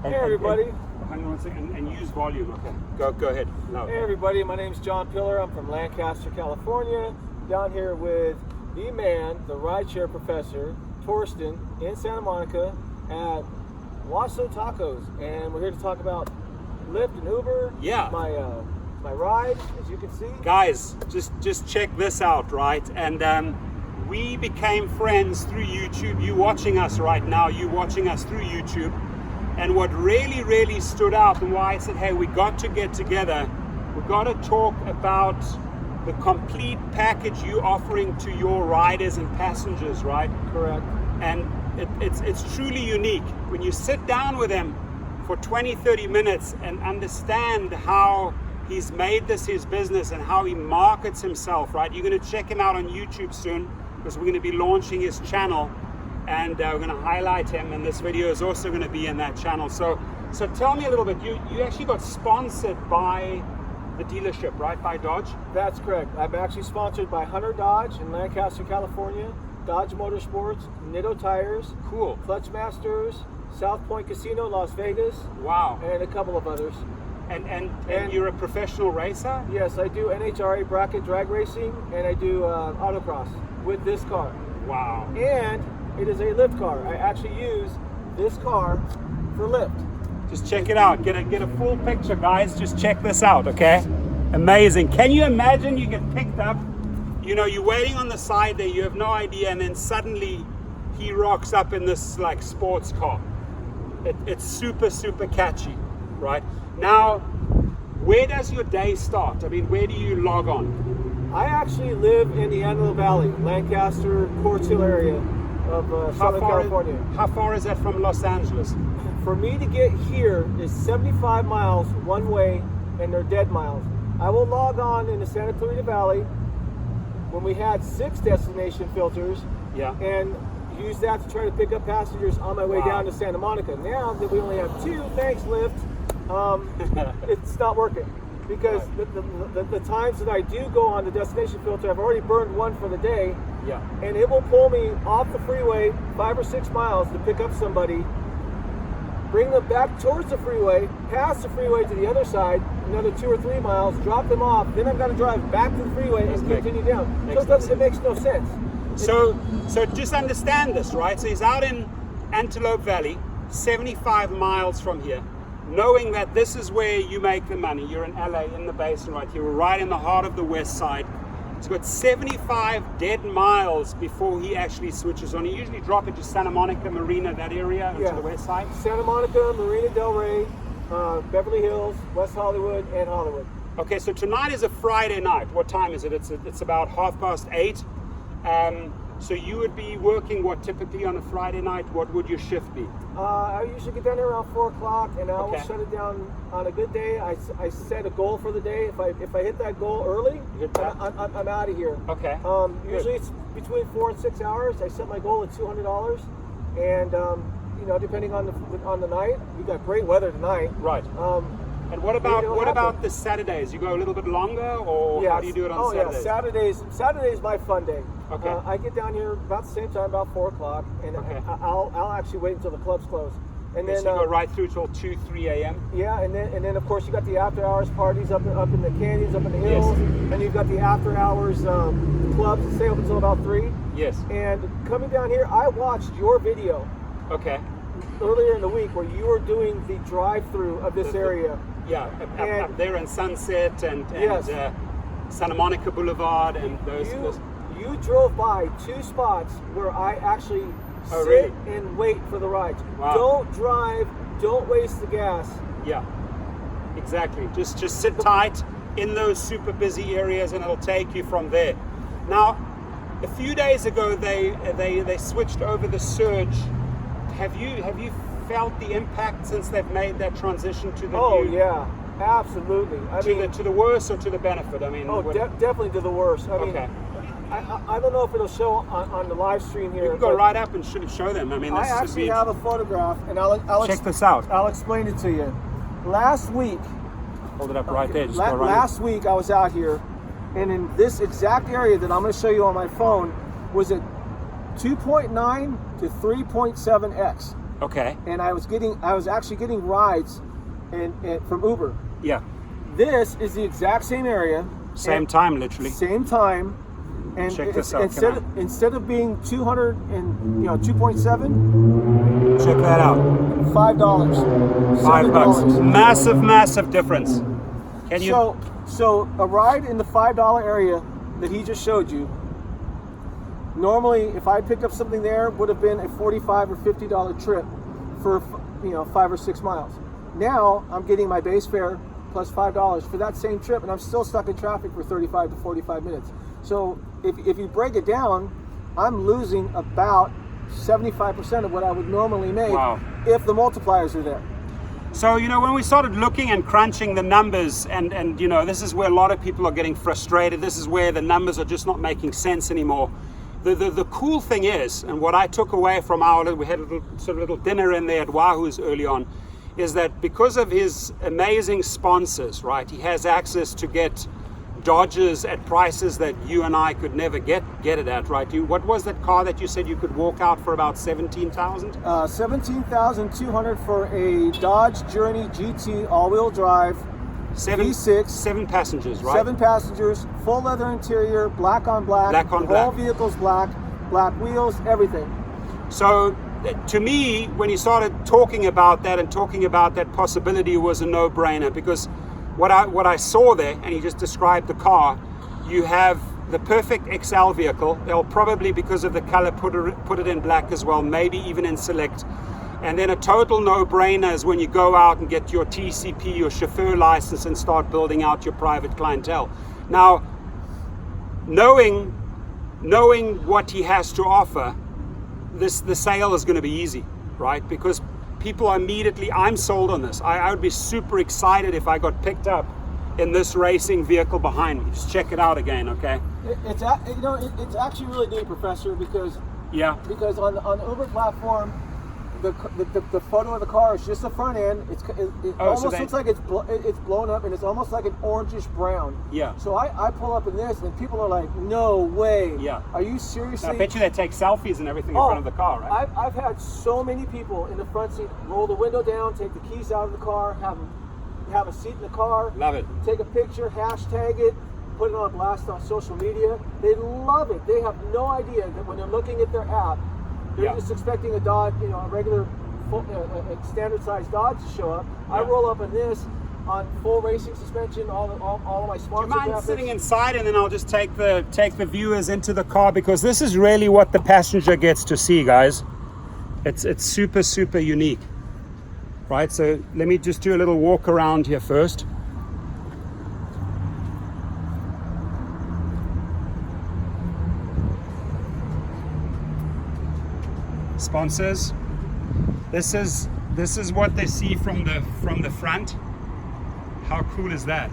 Hey everybody. Hang on one second and use volume. Okay. Go ahead. No. Hey everybody, my name's John Pillar. I'm from Lancaster, California. Down here with the man, the Rideshare Professor, Torsten, in Santa Monica at Wasso Tacos, and we're here to talk about Lyft and Uber. Yeah. My ride, as you can see. Guys, just check this out, right? And we became friends through YouTube. You watching us right now, you watching us through YouTube. And what really stood out and why I said, hey, we got to get together. We got to talk about the complete package you're offering to your riders and passengers, right? Correct. And it's truly unique. When you sit down with him for 20-30 minutes and understand how he's made this his business and how he markets himself, right? You're going to check him out on YouTube soon because we're going to be launching his channel. And we're going to highlight him, and this video is also going to be in that channel. So tell me a little bit. You actually got sponsored by the dealership, right? By Dodge? That's correct. I'm actually sponsored by Hunter Dodge in Lancaster, California, Dodge Motorsports, Nitto Tires, cool, Clutch Masters, South Point Casino, Las Vegas. Wow. And a couple of others. And you're a professional racer? Yes, I do NHRA bracket drag racing, and I do autocross with this car. Wow. And it is a Lyft car. I actually use this car for Lyft. Just check it out. Get a full picture, guys. Just check this out, okay? Amazing. Can you imagine you get picked up? You know, you're waiting on the side there, you have no idea, and then suddenly he rocks up in this like sports car. It's super catchy, right? Now, where does your day start? I mean, where do you log on? I actually live in the Angeles Valley, Lancaster, Quartz Hill area of Southern California. How far is that from Los Angeles? For me to get here is 75 miles one way, and they're dead miles. I will log on in the Santa Clarita Valley when we had 6 destination filters, and use that to try to pick up passengers on my way down to Santa Monica. Now that we only have 2, thanks Lyft, it's not working. Because the times that I do go on the destination filter, I've already burned one for the day, and it will pull me off the freeway 5 or 6 miles to pick up somebody, bring them back towards the freeway, pass the freeway to the other side, another 2 or 3 miles, drop them off, then I've got to drive back to the freeway and continue down. So it makes no sense. So just understand this, right? So he's out in Antelope Valley, 75 miles from here, knowing that this is where you make the money. You're in LA, in the basin right here. We're right in the heart of the west side. He's got 75 dead miles before he actually switches on. He usually drop into Santa Monica, Marina, that area, onto the west side. Santa Monica, Marina Del Rey, Beverly Hills, West Hollywood, and Hollywood. Okay, so tonight is a Friday night. What time is it? It's about 8:30. So you would be working what typically on a Friday night? What would your shift be? I usually get down here around 4 o'clock, and I will shut it down on a good day. I set a goal for the day. If I hit that goal early, I'm out of here. Okay. Usually it's between 4 and 6 hours. I set my goal at $200, and you know, depending on the night, we got great weather tonight. Right. And what about the Saturdays? You go a little bit longer, or how do you do it on Saturdays? Saturday's my fun day. Okay. I get down here about the same time, about 4 o'clock, and I'll actually wait until the clubs close. And then so you go right through till 2-3 a.m. Yeah, and then of course you got the after hours parties up in the canyons, up in the hills, and you've got the after hours clubs that stay open until about 3. Yes. And coming down here, I watched your video. Okay. Earlier in the week, where you were doing the drive-through of this area. Yeah, up there in Sunset and Santa Monica Boulevard and those. You drove by 2 spots where I actually sit and wait for the rides. Wow. Don't drive, don't waste the gas. Yeah, exactly. Just sit tight in those super busy areas, and it'll take you from there. Now, a few days ago, they switched over the surge. Have you felt the impact since they've made that transition to the new? Oh yeah, absolutely. To the worse or to the benefit? I mean, definitely to the worse. I mean, I don't know if it'll show on the live stream here. You can go right up and show them. I mean, I actually have a photograph, and I'll check this out. I'll explain it to you. Last week, hold it up right there. Just last week I was out here, and in this exact area that I'm going to show you on my phone was at 2.9 to 3.7x. Okay. And I was actually getting rides from Uber. Yeah. This is the exact same area. Same time, literally. Same time. And Check this out. Instead of being 2.7, check that out. $5. $5. Massive difference. Can you? So a ride in the $5 area that he just showed you. Normally, if I picked up something there, would have been a $45 or $50 trip for 5 or 6 miles. Now I'm getting my base fare plus $5 for that same trip, and I'm still stuck in traffic for 35 to 45 minutes. So if you break it down, I'm losing about 75% of what I would normally make if the multipliers are there. So, when we started looking and crunching the numbers, and this is where a lot of people are getting frustrated. This is where the numbers are just not making sense anymore. The cool thing is, and what I took away from we had a little dinner in there at Wahoo's early on, is that because of his amazing sponsors, right, he has access to get Dodges at prices that you and I could never get it at, right? What was that car that you said you could walk out for about 17,000? 17,200 for a Dodge Journey GT all-wheel drive. V6. 7 passengers, right? 7 passengers, full leather interior, black on black. Black on black. black. Whole vehicle's black wheels, everything. So to me, when he started talking about that and talking about that possibility, it was a no-brainer, because what I saw there, and he just described the car, you have the perfect XL vehicle. They'll probably, because of the color, put it in black as well, maybe even in select. And then a total no-brainer is when you go out and get your TCP, your chauffeur license, and start building out your private clientele. Now, knowing what he has to offer, the sale is going to be easy, right? Because people are immediately, I'm sold on this. I would be super excited if I got picked up in this racing vehicle behind me. Just check it out again, okay? It's actually really neat, Professor, because on the Uber platform, the photo of the car is just the front end. It almost looks like it's blown up, and it's almost like an orangish brown. Yeah. So I pull up in this, and people are like, "No way! Yeah. Are you seriously?" I bet you they take selfies and everything in front of the car, right? I've had so many people in the front seat roll the window down, take the keys out of the car, have a seat in the car. Love it. Take a picture, hashtag it, put it on blast on social media. They love it. They have no idea that when they're looking at their app, they're just expecting a Dodge, a regular standard size Dodge to show up. Yeah. I roll up in this on full racing suspension, all of my sponsor graphics. Do you mind sitting inside, and then I'll just take the viewers into the car, because this is really what the passenger gets to see, guys. It's super unique, right? So let me just do a little walk around here first. Sponsors. This is what they see from the front. How cool is that?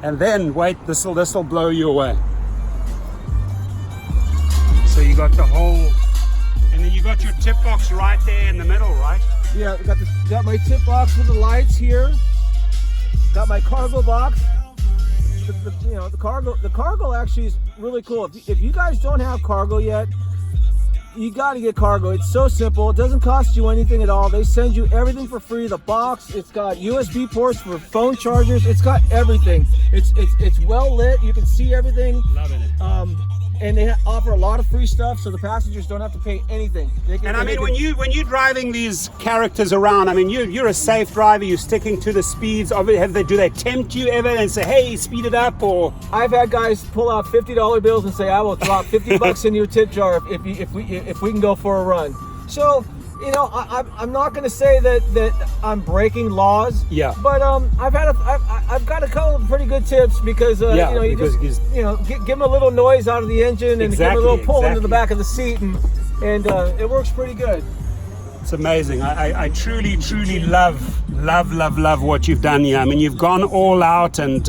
And then wait, this'll blow you away. So you got the whole, and then you got your tip box right there in the middle, right? Yeah, got my tip box with the lights here. Got my cargo box. The cargo actually is really cool. If you guys don't have cargo yet, you got to get cargo. It's so simple. It doesn't cost you anything at all. They send you everything for free. The box, it's got USB ports for phone chargers. It's got everything. It's well lit. You can see everything. Loving it. And they offer a lot of free stuff, so the passengers don't have to pay anything. When you're driving these characters around, I mean, you're a safe driver. You're sticking to the speeds of it. Do they tempt you ever and say, "Hey, speed it up"? Or I've had guys pull out $50 bills and say, "I will drop 50 bucks in your tip jar if we can go for a run." So, I'm not going to say that I'm breaking laws. Yeah. But I've got a couple of pretty good tips, because give them a little noise out of the engine, and give them a little pull into the back of the seat, and it works pretty good. It's amazing. I truly love what you've done here. I mean, you've gone all out, and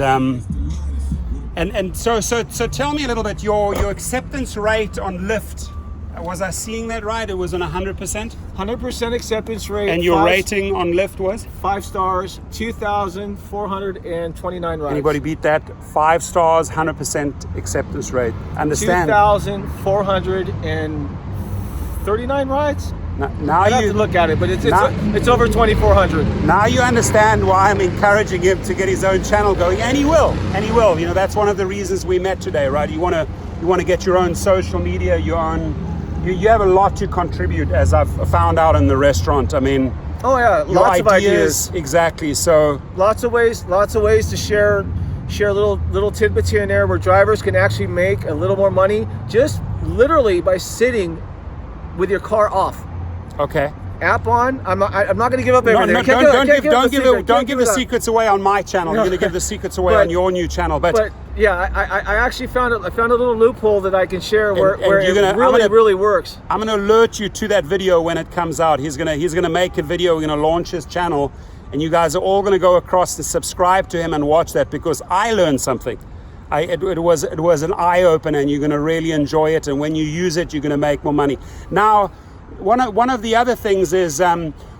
so tell me a little bit, your acceptance rate on Lyft. Was I seeing that right? It was on 100%? 100% acceptance rate. And your rating on Lyft was? 5 stars, 2,429 rides. Anybody beat that? 5 stars, 100% acceptance rate. Understand? 2,439 rides? Now I have you to look at it, but it's over 2,400. Now you understand why I'm encouraging him to get his own channel going, and he will. You know, that's one of the reasons we met today, right? You want to get your own social media, you have a lot to contribute, as I've found out in the restaurant. I mean, lots of ideas. Exactly. So lots of ways to share little tidbits here and there where drivers can actually make a little more money just literally by sitting with your car off. Okay. App on. I'm not going to give up everything. Don't give the secrets away on my channel. You're going to give the secrets away on your new channel. But yeah, I actually found a little loophole that I can share where it really works. I'm going to alert you to that video when it comes out. He's going to make a video. We're going to launch his channel, and you guys are all going to go across and subscribe to him and watch that, because I learned something. It was an eye opener, and you're going to really enjoy it. And when you use it, you're going to make more money. Now, one of the other things is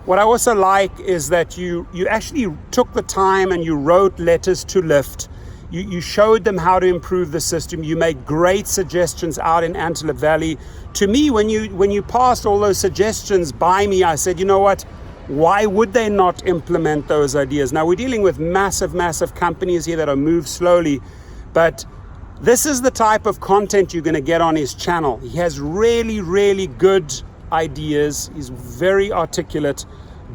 what I also like is that you actually took the time and you wrote letters to Lyft. You showed them how to improve the system. You made great suggestions out in Antelope Valley. To me, when you passed all those suggestions by me, I said, you know what? Why would they not implement those ideas? Now, we're dealing with massive companies here that are moved slowly, but this is the type of content you're going to get on his channel. He has really good ideas. He's very articulate.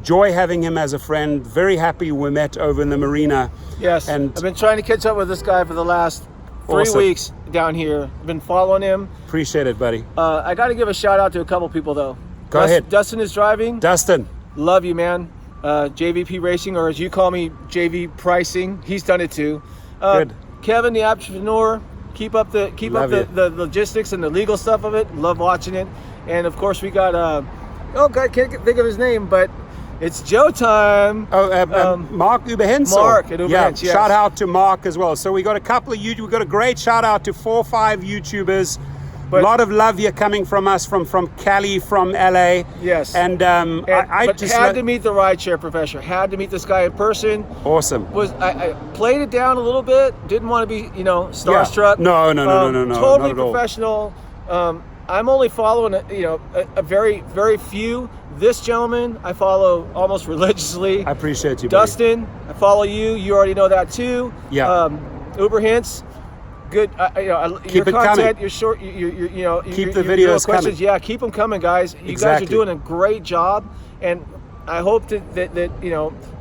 Joy having him as a friend. Very happy we met over in the marina. Yes, and I've been trying to catch up with this guy for the last 3 weeks down here. I've been following him. Appreciate it, buddy. I got to give a shout out to a couple people though. Go ahead. Dustin is driving. Dustin. Love you, man. JVP Racing, or as you call me, JV Pricing. He's done it too. Good. Kevin, the entrepreneur. Keep up the logistics and the legal stuff of it. Love watching it. And of course we got I can't think of his name, but it's Joe time. Mark Uberhensel. Mark at Uberhensel. Yes. Shout out to Mark as well. So we got a couple of we got a great shout out to 4 or 5 YouTubers. A lot of love here coming from us from Cali, from LA. Yes. And I just had to meet the Rideshare Professor. Had to meet this guy in person. Awesome. I played it down a little bit. Didn't want to be starstruck. No. Totally professional. I'm only following a very few. This gentleman I follow almost religiously. I appreciate you, buddy. Dustin, I follow you. You already know that too. Yeah. Uber Hints. Good. Keep your content. Coming. Your short. Keep the videos questions. coming. Yeah, keep them coming, guys. You guys are doing a great job, and I hope that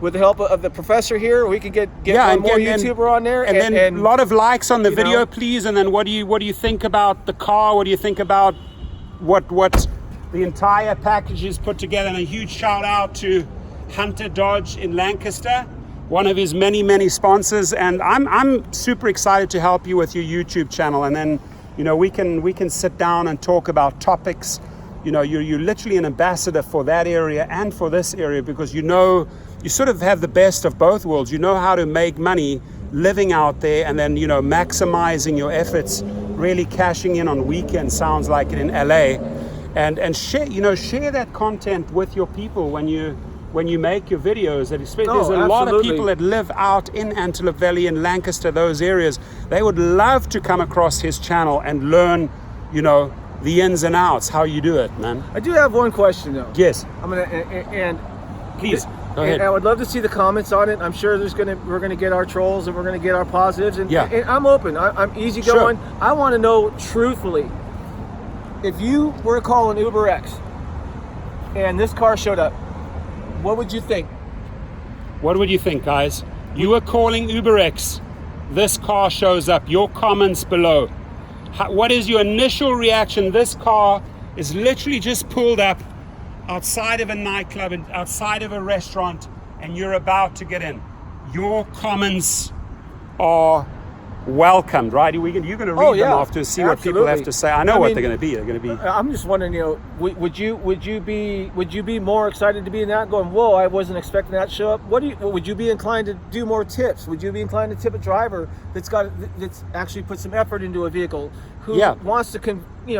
with the help of the professor here, we can get one more YouTuber on there, and then a lot of likes on the video, please. And then what do you think about the car? What do you think about what the entire package is put together? And a huge shout out to Hunter Dodge in Lancaster, one of his many sponsors. And I'm super excited to help you with your YouTube channel. And then we can sit down and talk about topics. You're literally an ambassador for that area and for this area, because you sort of have the best of both worlds. You know how to make money living out there, and then maximizing your efforts, really cashing in on weekends, sounds like it in LA, and share that content with your people when you make your videos. There's a lot of people that live out in Antelope Valley and Lancaster, those areas. They would love to come across his channel and learn the ins and outs, how you do it, man. I do have one question though. Yes. Please go ahead. And I would love to see the comments on it. I'm sure we're gonna get our trolls and we're gonna get our positives. And I'm open. I'm easygoing. Sure. I want to know truthfully, if you were to call an Uber X and this car showed up, what would you think? What would you think, guys? You are calling Uber X. This car shows up. Your comments below. What is your initial reaction? This car is literally just pulled up outside of a nightclub and outside of a restaurant, and you're about to get in. Your comments are welcomed, right? You're going to read them off to see what people have to say. I know what they're going to be. They're going to be. I'm just wondering, would you be more excited to be in that? Going, whoa, I wasn't expecting that to show up. Would you be inclined to do more tips? Would you be inclined to tip a driver that's actually put some effort into a vehicle, who wants to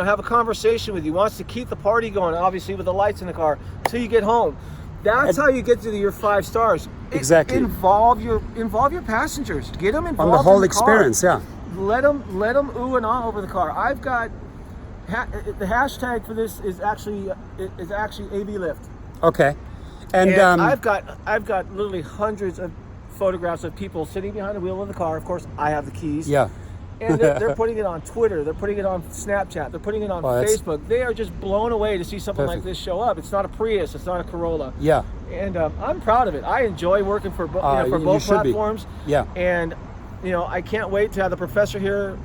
have a conversation with you, wants to keep the party going, obviously with the lights in the car, till you get home? That's how you get to your 5 stars. Exactly. Involve your passengers. Get them involved on the whole in the experience. car. Let them ooh and ah over the car. I've got The hashtag for this is actually AV Lyft. Okay. And I've got literally hundreds of photographs of people sitting behind the wheel of the car. Of course, I have the keys. Yeah. And they're putting it on Twitter. They're putting it on Snapchat. They're putting it on Facebook. They are just blown away to see something like this show up. It's not a Prius. It's not a Corolla. Yeah. And I'm proud of it. I enjoy working for both platforms. Yeah. And I can't wait to have the professor here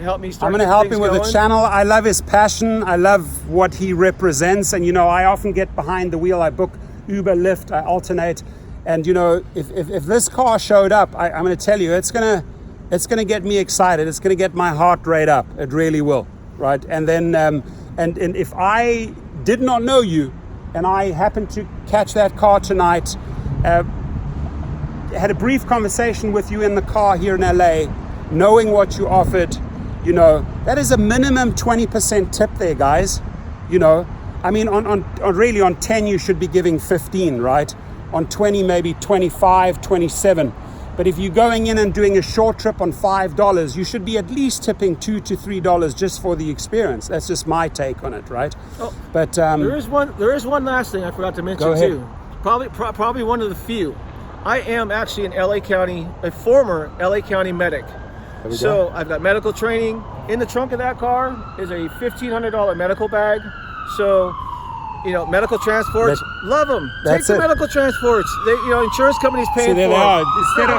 help me start. I'm going to help him with the channel. I love his passion. I love what he represents. And I often get behind the wheel. I book Uber, Lyft. I alternate. And if this car showed up, I'm going to tell you, it's going to get me excited. It's going to get my heart rate up. It really will, right? And then, and if I did not know you, and I happened to catch that car tonight, had a brief conversation with you in the car here in LA, knowing what you offered, that is a minimum 20% tip there, guys. I mean, on 10 you should be giving 15, right? On 20 maybe 25, 27. But if you're going in and doing a short trip on $5, you should be at least tipping $2 to $3 just for the experience. That's just my take on it, right? Oh, but there is one last thing I forgot to mention too. Probably one of the few. I am actually a former LA County medic. So I've got medical training. In the trunk of that car is a $1,500 medical bag. So, medical transports, love them. Take the medical transports. Insurance companies paying for it. Instead of